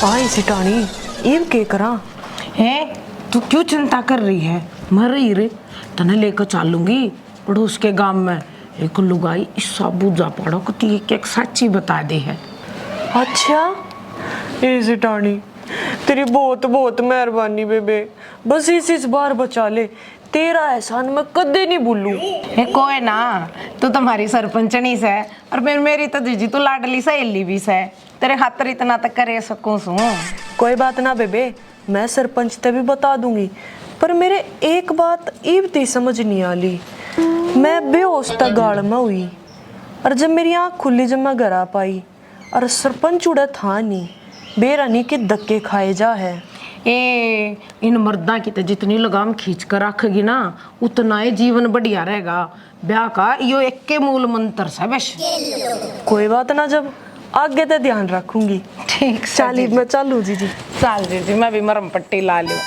आई सिटानी इव के करा है। तू क्यों चिंता कर रही है? मर रही रे, तने लेकर चलूंगी पड़ोस के गांव में। एक लुगाई इस साबूजा पड़ो को ती एक सच्ची बता दे है। अच्छा ए सिटानी तेरी बहुत बहुत मेहरबानी बेबे, बस इस बार बचा ले, तेरा एहसान मैं कदे नहीं भूलू। ए कोई ना, तू तुम्हारी सरपंचनी से और फिर मेरी तो जीजी तू लाडली सहेली भी से, तेरे खातर इतना तक करे सकूं सू। कोई बात ना बेबे, मैं सरपंच ते भी बता दूंगी, पर मेरे एक बात इवती समझ नहीं आली। मैं बेहोश तक गाड़ में हुई और जब मेरी आँख खुली, जब मैं घर आ पाई और सरपंच उड़ा था नहीं, बेरानी के धक्के खाए जा है। ए इन मर्दा की तो जितनी लगाम खींच कर रखेगी ना, उतना ही जीवन बढ़िया रहेगा। ब्याह का यो एक के मूल मंत्र है बस। कोई बात ना, जब आगे तो ध्यान रखूंगी। ठीक चाली मैं चालू जीजी। चल जीजी, मैं भी मरम पट्टी ला लूं।